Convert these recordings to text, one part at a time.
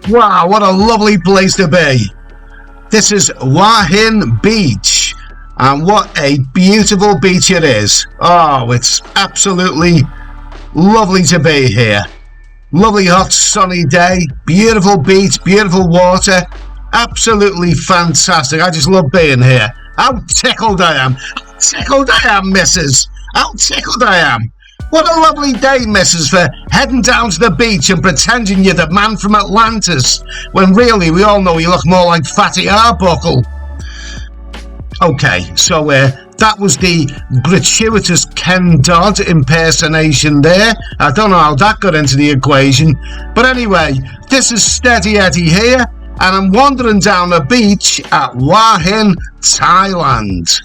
Wow, what a lovely place to be. This is Hua Hin Beach, and what a beautiful beach it is. Oh, it's absolutely lovely to be here. Lovely hot sunny day, beautiful beach, beautiful water, absolutely fantastic. I just love being here. How tickled I am. How tickled I am, missus. How tickled I am. What a lovely day, missus, for heading down to the beach and pretending you're the man from Atlantis, when really we all know you look more like Fatty Arbuckle. Okay, so that was the gratuitous Ken Dodd impersonation there. I don't know how that got into the equation. But anyway, this is Steady Eddie here, and I'm wandering down the beach at Hua Hin, Thailand.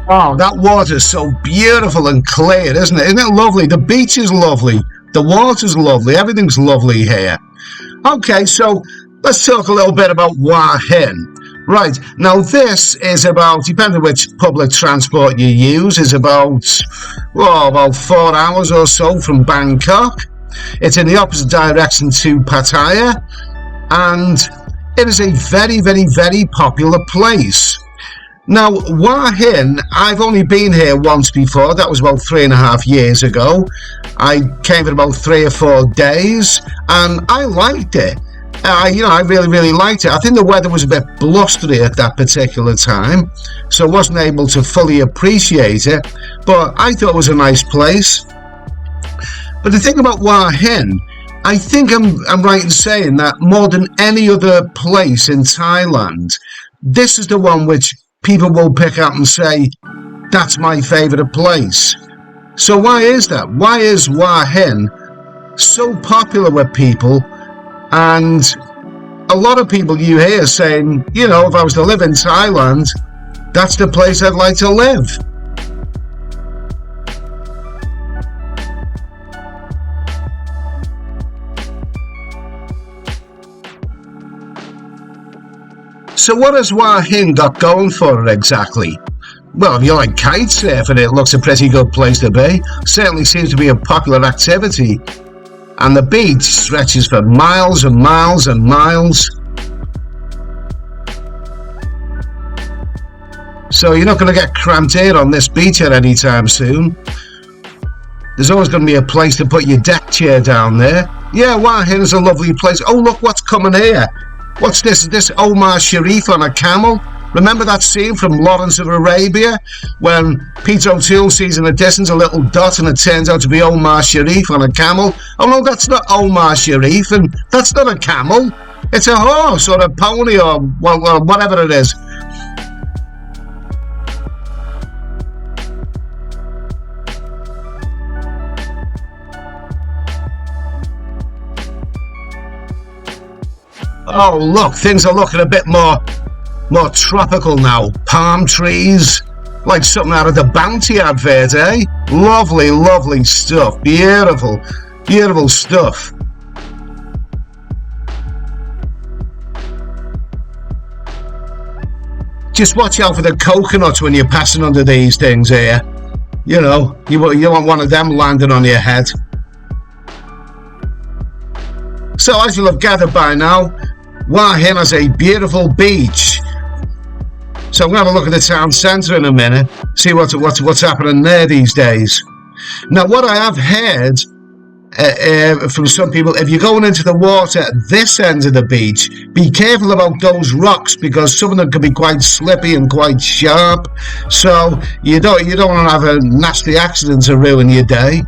Oh, that water's so beautiful and clear, isn't it? Isn't it lovely? The beach is lovely. The water's lovely. Everything's lovely here. Okay, so let's talk a little bit about Hua Hin. Right, now this is about, depending on which public transport you use, is about 4 hours or so from Bangkok. It's in the opposite direction to Pattaya, and it is a very, very, very popular place. Now, Hua Hin, I've only been here once before. That was about 3.5 years ago. I came for about 3 or 4 days, and I liked it. I really, really liked it. I think the weather was a bit blustery at that particular time, so I wasn't able to fully appreciate it, but I thought it was a nice place. But the thing about Hua Hin, I think I'm right in saying that more than any other place in Thailand, this is the one which people will pick up and say, that's my favourite place. So why is that? Why is Hua Hin so popular with people? And a lot of people you hear saying, if I was to live in Thailand, that's the place I'd like to live. So what has Hua Hin got going for it exactly? Well, if you like kite surfing, it looks a pretty good place to be. Certainly seems to be a popular activity. And the beach stretches for miles and miles and miles. So you're not going to get cramped here on this beach at any time soon. There's always going to be a place to put your deck chair down there. Yeah, Hua Hin is a lovely place. Oh, look what's coming here. What's this? Is this Omar Sharif on a camel? Remember that scene from Lawrence of Arabia when Pete O'Toole sees in the distance a little dot and it turns out to be Omar Sharif on a camel? Oh no, that's not Omar Sharif, and that's not a camel. It's a horse or a pony or whatever it is. Oh look, things are looking a bit more tropical now. Palm trees, like something out of the Bounty advert, eh? Lovely, lovely stuff. Beautiful, beautiful stuff. Just watch out for the coconuts when you're passing under these things here. You want one of them landing on your head. So as you'll have gathered by now, Hua Hin has a beautiful beach. So I'm going to have a look at the town centre in a minute, see what's happening there these days. Now, what I have heard from some people, if you're going into the water at this end of the beach, be careful about those rocks because some of them can be quite slippy and quite sharp. So you don't want to have a nasty accident to ruin your day.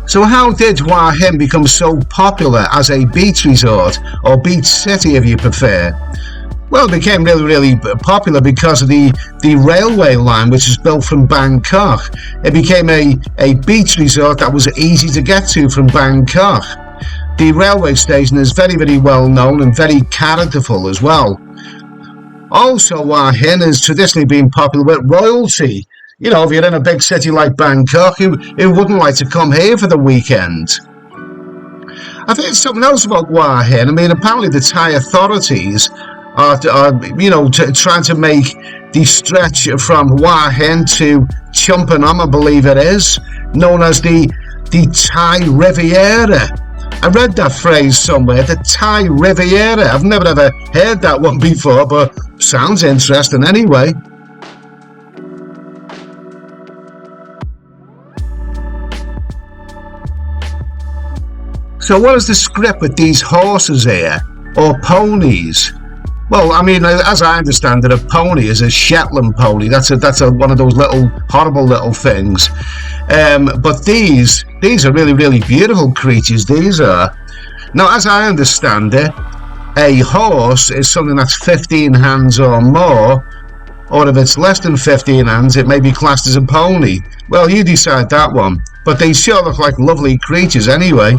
So how did Hua Hin become so popular as a beach resort, or beach city if you prefer? Well, it became really, really popular because of the railway line, which was built from Bangkok. It became a beach resort that was easy to get to from Bangkok. The railway station is very, very well known and very characterful as well. Also, Hua Hin has traditionally been popular with royalty. You know, if you're in a big city like Bangkok, who wouldn't like to come here for the weekend? I think it's something else about Hua Hin. I mean, apparently the Thai authorities are trying to make the stretch from Hua Hin to Chumpanum, I believe it is, known as the Thai Riviera. I read that phrase somewhere, the Thai Riviera. I've never ever heard that one before, but sounds interesting anyway. So what is the script with these horses here, or ponies? Well, I mean, as I understand it, a pony is a Shetland pony. That's one of those little horrible little things. But these are really, really beautiful creatures. These are. Now, as I understand it, a horse is something that's 15 hands or more, or if it's less than 15 hands, it may be classed as a pony. Well, you decide that one. But they sure look like lovely creatures anyway.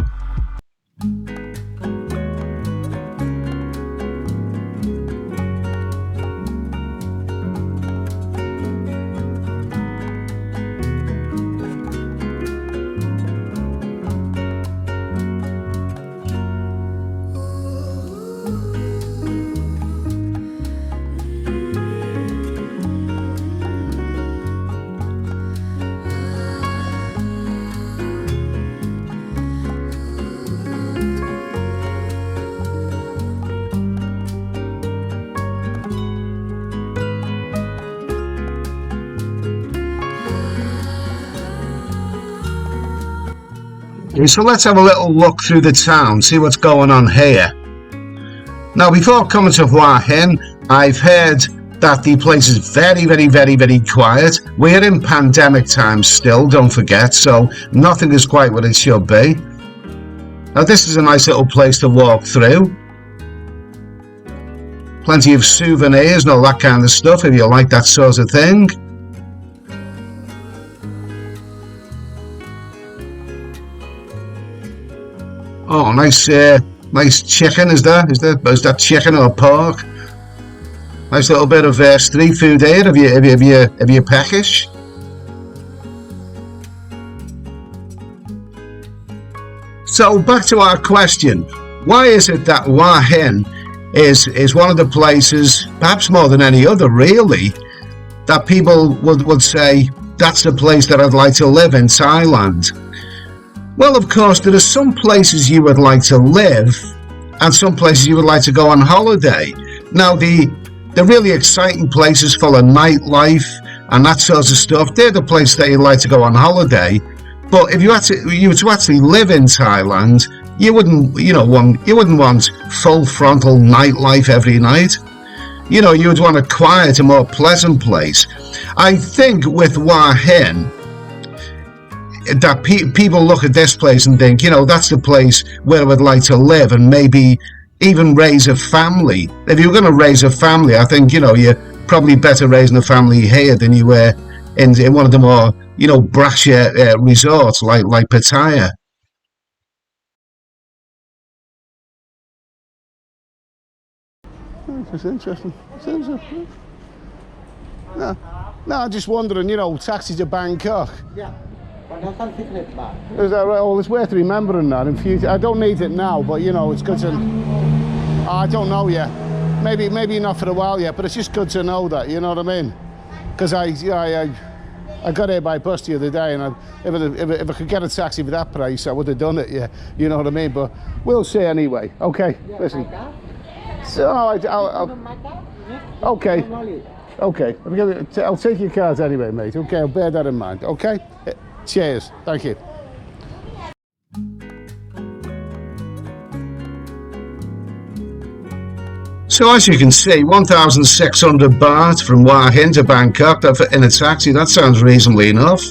So let's have a little look through the town, see what's going on here. Now, before coming to Hua Hin, I've heard that the place is very, very, very, very quiet. We're in pandemic times still, don't forget, so nothing is quite what it should be. Now, this is a nice little place to walk through. Plenty of souvenirs and all that kind of stuff, if you like that sort of thing. Oh, nice chicken. Is that chicken or pork? Nice little bit of street food here. Have you peckish? So back to our question: why is it that Hua Hin is one of the places, perhaps more than any other, really, that people would say that's the place that I'd like to live in Thailand? Well, of course, there are some places you would like to live and some places you would like to go on holiday. Now, the really exciting places full of nightlife and that sort of stuff, they're the places that you'd like to go on holiday. But if you were to actually live in Thailand, you wouldn't want full frontal nightlife every night. You know, you would want a quiet, a more pleasant place. I think with Hua Hin, that people look at this place and think, that's the place where I would like to live and maybe even raise a family. If you're going to raise a family, I think, you're probably better raising a family here than you were in one of the more, brasher resorts like Pattaya. It's interesting. No, I'm just wondering, taxis to Bangkok. Yeah. Is that right? Well, it's worth remembering that in future. I don't need it now, but it's good to. I don't know yet. Maybe not for a while yet, but it's just good to know that. You know what I mean? Because I got here by bus the other day, and if I could get a taxi for that price, I would have done it. Yeah, you know what I mean. But we'll see anyway. Okay, listen. So okay. Okay, I'll take your cards anyway, mate. Okay, I'll bear that in mind. Okay. Cheers. Thank you. So as you can see, 1,600 baht from Hua Hin to Bangkok in a taxi, that sounds reasonably enough.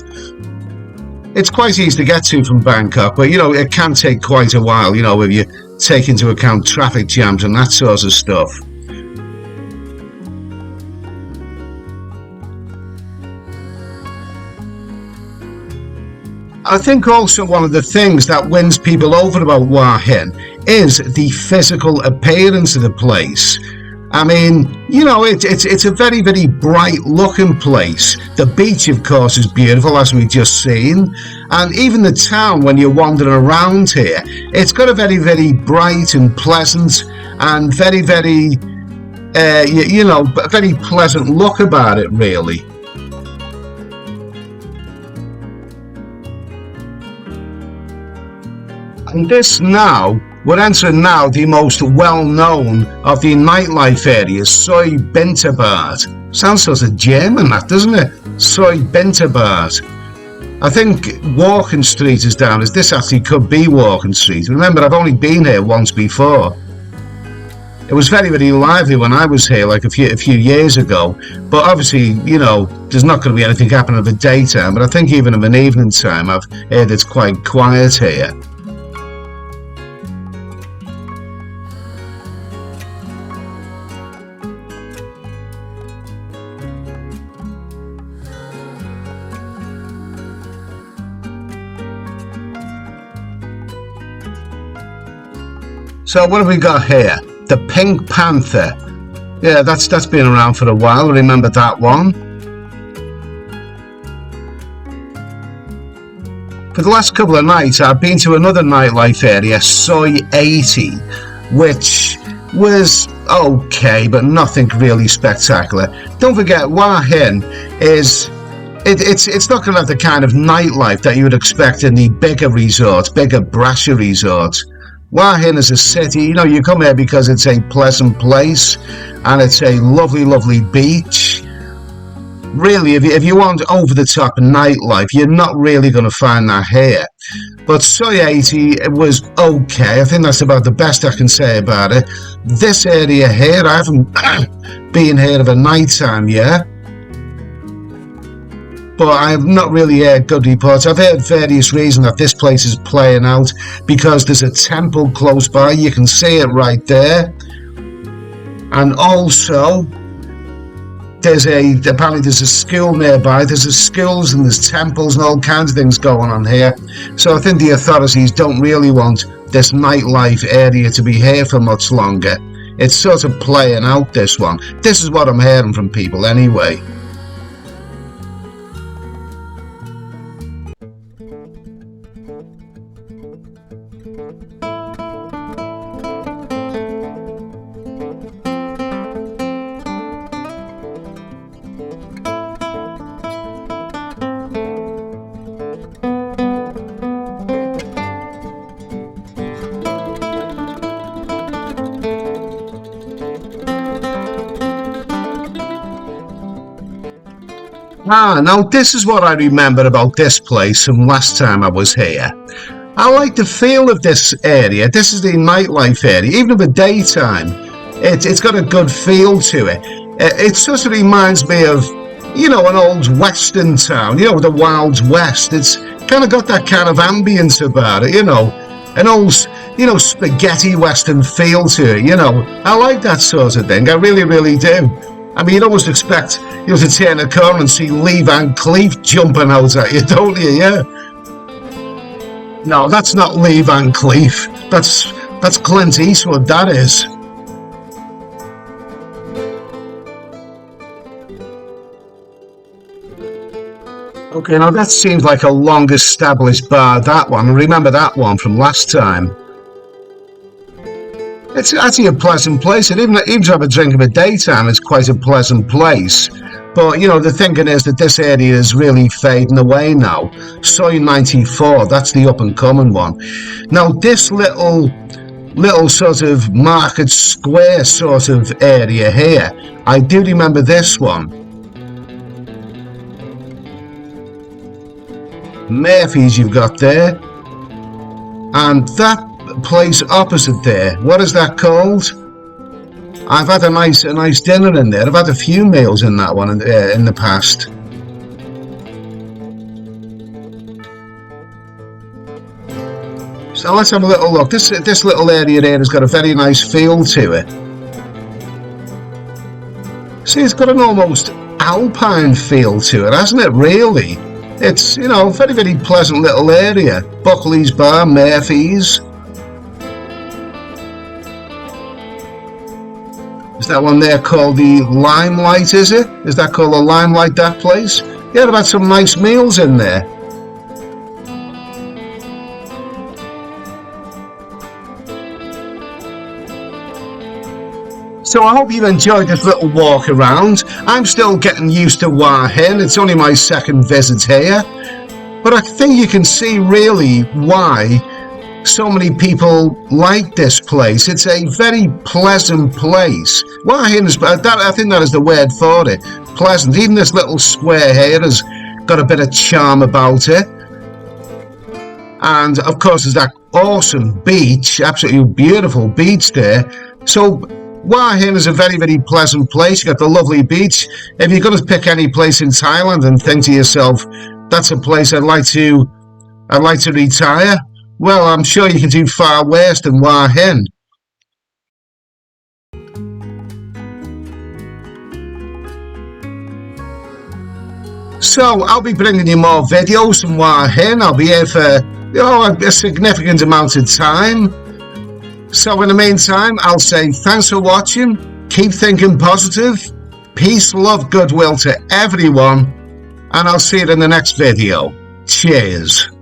It's quite easy to get to from Bangkok, but it can take quite a while, if you take into account traffic jams and that sort of stuff. I think also one of the things that wins people over about Hua Hin is the physical appearance of the place. I mean, you know, it's a very, very bright looking place. The beach, of course, is beautiful, as we've just seen. And even the town, when you're wandering around here, it's got a very, very bright and pleasant and very, very, you know, very pleasant look about it, really. And this now, we're entering now the most well-known of the nightlife areas, Soy Binterbad. Sounds sort of German, that, doesn't it? Soy Binterbad. I think Walking Street is down as this actually could be Walking Street. Remember, I've only been here once before. It was very, very lively when I was here, like a few years ago. But obviously, you know, there's not going to be anything happening in the daytime. But I think even in an evening time, I've heard it's quite quiet here. So what have we got here? The Pink Panther. Yeah, that's been around for a while. Remember that one? For the last couple of nights, I've been to another nightlife area, Soy 80, which was okay, but nothing really spectacular. Don't forget, Hua Hin is... It's not going to have the kind of nightlife that you would expect in the bigger resorts, bigger, brasher resorts. Hua Hin is a city, you know, you come here because it's a pleasant place and it's a lovely, lovely beach. Really, if you want over-the-top nightlife, you're not really going to find that here. But Soy 80, it was okay. I think that's about the best I can say about it. This area here, I haven't been here of a night time yet. But I have not really heard good reports. I've heard various reasons that this place is playing out because there's a temple close by. You can see it right there. And also, apparently there's a school nearby. There's schools and there's temples and all kinds of things going on here. So I think the authorities don't really want this nightlife area to be here for much longer. It's sort of playing out, this one. This is what I'm hearing from people anyway. Now this is what I remember about this place from last time I was here. I like the feel of this area. This is the nightlife area. Even in the daytime, it's got a good feel to it. It sort of reminds me of, you know, an old western town, you know, the Wild West. It's kind of got that kind of ambience about it, you know, an old, you know, spaghetti western feel to it, you know. I like that sort of thing. I really, really do. I mean, you'd almost expect you to turn a corner and see Lee Van Cleef jumping out at you, don't you? Yeah. No, that's not Lee Van Cleef. That's Clint Eastwood, that is. Okay, now that seems like a long-established bar, that one. Remember that one from last time. It's actually a pleasant place, and even to have a drink in the daytime, it's quite a pleasant place. But, you know, the thinking is that this area is really fading away now. Soy 94, that's the up-and-coming one. Now, this little sort of market square sort of area here, I do remember this one. Murphy's you've got there. And that place opposite there, what is that called? I've had a nice dinner in there. I've had a few meals in that one in the past. So let's have a little look. This little area there has got a very nice feel to it. See, it's got an almost alpine feel to it, hasn't it, really? It's, you know, very, very pleasant little area. Buckley's Bar, Murphy's. Is that one there called the Limelight, is it? Is that called the Limelight, that place? Yeah, they've had some nice meals in there. So I hope you've enjoyed this little walk around. I'm still getting used to Hua Hin. It's only my second visit here. But I think you can see really why so many people like this place. It's a very pleasant place. Hua Hin is, I think that is the word for it. Pleasant. Even this little square here has got a bit of charm about it. And of course there's that awesome beach, absolutely beautiful beach there. So Hua Hin is a very, very pleasant place. You've got the lovely beach. If you're going to pick any place in Thailand and think to yourself, that's a place I'd like to retire, well, I'm sure you can do far worse than Hua Hin. So I'll be bringing you more videos from Hua Hin. I'll be here for a significant amount of time. So in the meantime, I'll say thanks for watching. Keep thinking positive. Peace, love, goodwill to everyone. And I'll see you in the next video. Cheers.